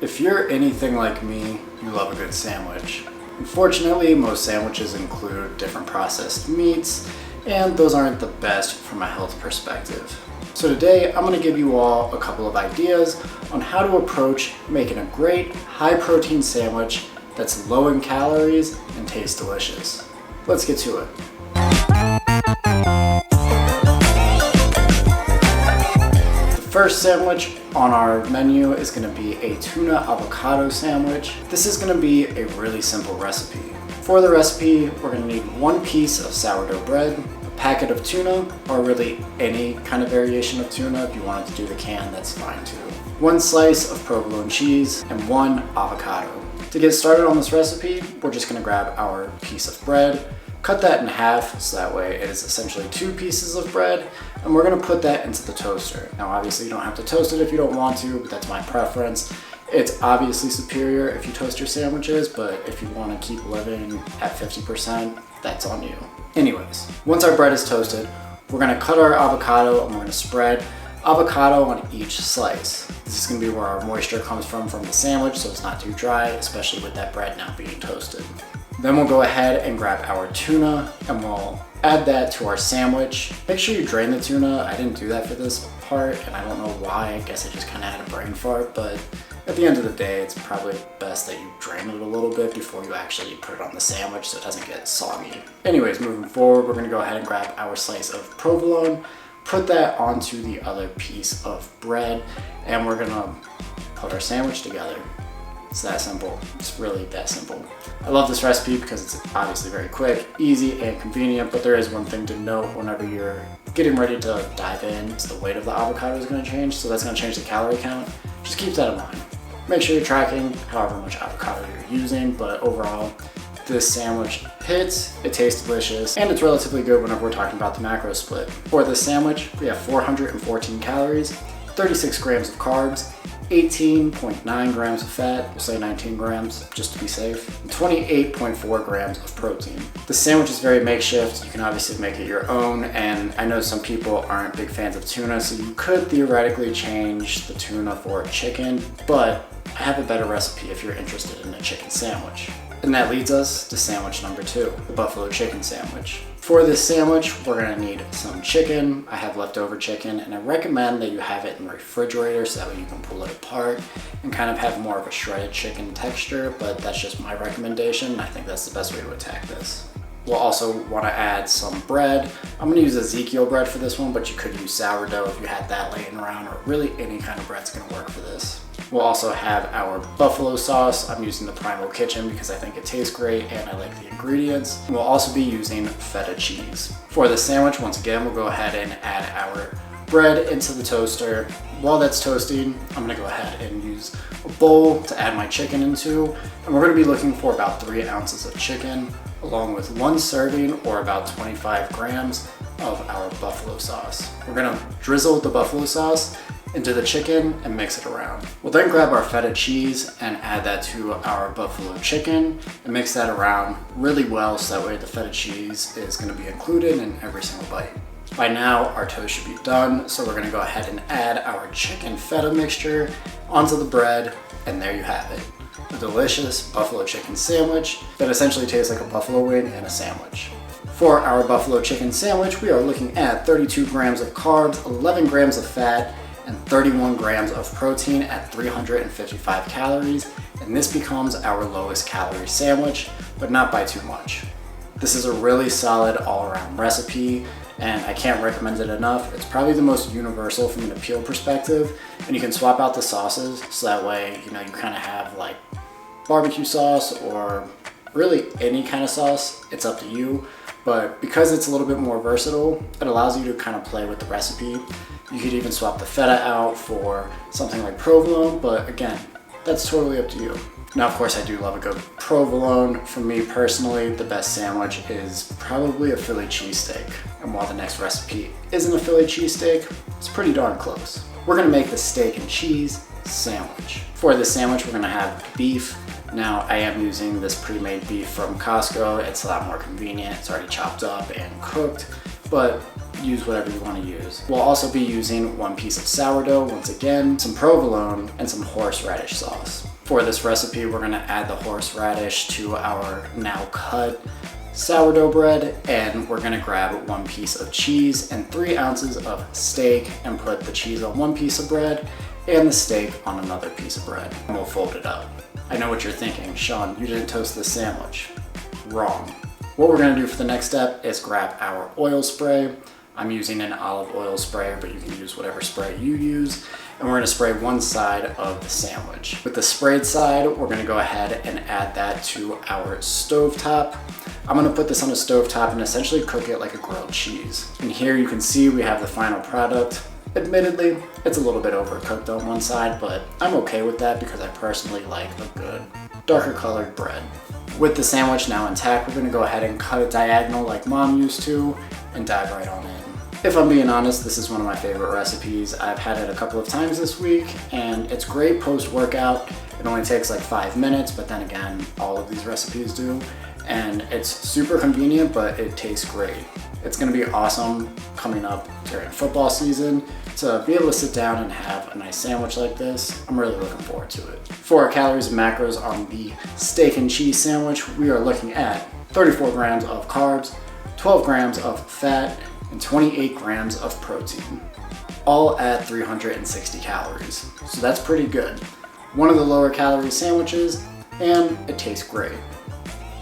If you're anything like me, you love a good sandwich. Unfortunately, most sandwiches include different processed meats, and those aren't the best from a health perspective. So today, I'm going to give you all a couple of ideas on how to approach making a great high-protein sandwich that's low in calories and tastes delicious. Let's get to it. The first sandwich on our menu is going to be a tuna avocado sandwich. This is going to be a really simple recipe. For the recipe, we're going to need 1 piece of sourdough bread, a packet of tuna, or really any kind of variation of tuna. If you wanted to do the can, that's fine too. 1 slice of provolone cheese, and 1 avocado. To get started on this recipe, we're just going to grab our piece of bread, cut that in half so that way it is essentially 2 pieces of bread, and we're going to put that into the toaster. Now obviously you don't have to toast it if you don't want to, but that's my preference. It's obviously superior if you toast your sandwiches, but if you want to keep living at 50%, that's on you. Anyways, once our bread is toasted, we're going to cut our avocado and we're going to spread avocado on each slice. This is going to be where our moisture comes from the sandwich, so it's not too dry, especially with that bread now being toasted. Then we'll go ahead and grab our tuna and we'll add that to our sandwich. Make sure you drain the tuna. I didn't do that for this part and I don't know why. I guess I just kind of had a brain fart, but at the end of the day, it's probably best that you drain it a little bit before you actually put it on the sandwich so it doesn't get soggy. Anyways, moving forward, we're going to go ahead and grab our slice of provolone, put that onto the other piece of bread, and we're going to put our sandwich together. It's that simple. It's really that simple. I love this recipe because it's obviously very quick, easy, and convenient, but there is one thing to note whenever you're getting ready to dive in. It's the weight of the avocado is going to change, so that's going to change the calorie count. Just keep that in mind. Make sure you're tracking however much avocado you're using, but overall, this sandwich hits, it tastes delicious, and it's relatively good whenever we're talking about the macro split. For this sandwich, we have 414 calories, 36 grams of carbs, 18.9 grams of fat, we'll say 19 grams just to be safe, and 28.4 grams of protein. The sandwich is very makeshift. You can obviously make it your own, and I know some people aren't big fans of tuna, so you could theoretically change the tuna for chicken, but I have a better recipe if you're interested in a chicken sandwich. And that leads us to sandwich number 2, the buffalo chicken sandwich. For this sandwich, we're gonna need some chicken. I have leftover chicken, and I recommend that you have it in the refrigerator so that way you can pull it apart and kind of have more of a shredded chicken texture, but that's just my recommendation. I think that's the best way to attack this. We'll also want to add some bread. I'm going to use Ezekiel bread for this one, but you could use sourdough if you had that laying around, or really any kind of bread's going to work for this. We'll also have our buffalo sauce. I'm using the Primal Kitchen because I think it tastes great and I like the ingredients. We'll also be using feta cheese. For the sandwich, once again, we'll go ahead and add our bread into the toaster. While that's toasting, I'm gonna go ahead and use a bowl to add my chicken into. And we're gonna be looking for about 3 ounces of chicken, along with 1 serving or about 25 grams of our buffalo sauce. We're gonna drizzle the buffalo sauce into the chicken and mix it around. We'll then grab our feta cheese and add that to our buffalo chicken and mix that around really well so that way the feta cheese is gonna be included in every single bite. By now, our toast should be done, so we're gonna go ahead and add our chicken feta mixture onto the bread, and there you have it. A delicious buffalo chicken sandwich that essentially tastes like a buffalo wing in a sandwich. For our buffalo chicken sandwich, we are looking at 32 grams of carbs, 11 grams of fat, and 31 grams of protein at 355 calories, and this becomes our lowest calorie sandwich, but not by too much. This is a really solid all-around recipe, and I can't recommend it enough. It's probably the most universal from an appeal perspective, and you can swap out the sauces so that way, you kind of have like barbecue sauce or really any kind of sauce. It's up to you, but because it's a little bit more versatile, it allows you to kind of play with the recipe. You could even swap the feta out for something like provolone, but again, that's totally up to you. Now, of course, I do love a good provolone. For me personally, the best sandwich is probably a Philly cheesesteak. And while the next recipe isn't a Philly cheesesteak, it's pretty darn close. We're gonna make the steak and cheese sandwich. For this sandwich, we're gonna have beef. Now, I am using this pre-made beef from Costco. It's a lot more convenient. It's already chopped up and cooked, but use whatever you want to use. We'll also be using 1 piece of sourdough, once again, some provolone, and some horseradish sauce. For this recipe, we're gonna add the horseradish to our now cut sourdough bread, and we're gonna grab 1 piece of cheese and 3 ounces of steak and put the cheese on 1 piece of bread and the steak on another piece of bread, and we'll fold it up. I know what you're thinking, Sean, you didn't toast this sandwich. Wrong. What we're gonna do for the next step is grab our oil spray. I'm using an olive oil sprayer, but you can use whatever spray you use. And we're gonna spray one side of the sandwich. With the sprayed side, we're gonna go ahead and add that to our stovetop. I'm gonna put this on a stovetop and essentially cook it like a grilled cheese. And here you can see we have the final product. Admittedly, it's a little bit overcooked on one side, but I'm okay with that because I personally like a good darker colored bread. With the sandwich now intact, we're gonna go ahead and cut it diagonal like Mom used to and dive right on in. If I'm being honest, this is one of my favorite recipes. I've had it a couple of times this week and it's great post-workout. It only takes like 5 minutes, but then again, all of these recipes do. And it's super convenient, but it tastes great. It's gonna be awesome coming up during football season to be able to sit down and have a nice sandwich like this. I'm really looking forward to it. For our calories and macros on the steak and cheese sandwich, we are looking at 34 grams of carbs, 12 grams of fat, and 28 grams of protein, all at 360 calories. So that's pretty good. One of the lower calorie sandwiches, and it tastes great.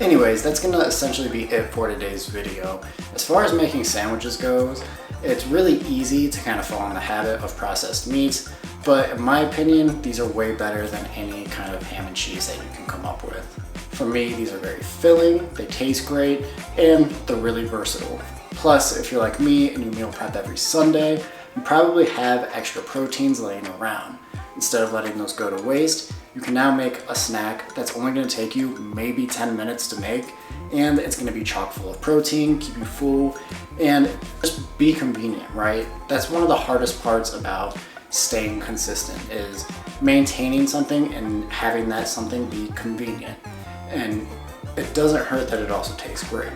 Anyways, that's gonna essentially be it for today's video. As far as making sandwiches goes, it's really easy to kind of fall in the habit of processed meats, but in my opinion, these are way better than any kind of ham and cheese that you can come up with. For me, these are very filling, they taste great, and they're really versatile. Plus, if you're like me and you meal prep every Sunday, you probably have extra proteins laying around. Instead of letting those go to waste, you can now make a snack that's only gonna take you maybe 10 minutes to make, and it's gonna be chock full of protein, keep you full, and just be convenient, right? That's one of the hardest parts about staying consistent, is maintaining something and having that something be convenient. And it doesn't hurt that it also tastes great.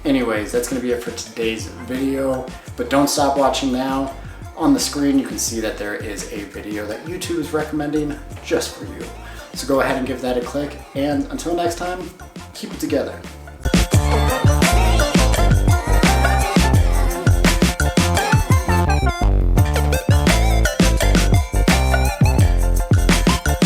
Anyways, that's gonna be it for today's video, but don't stop watching now. On the screen, you can see that there is a video that YouTube is recommending just for you. So go ahead and give that a click, and until next time, keep it together.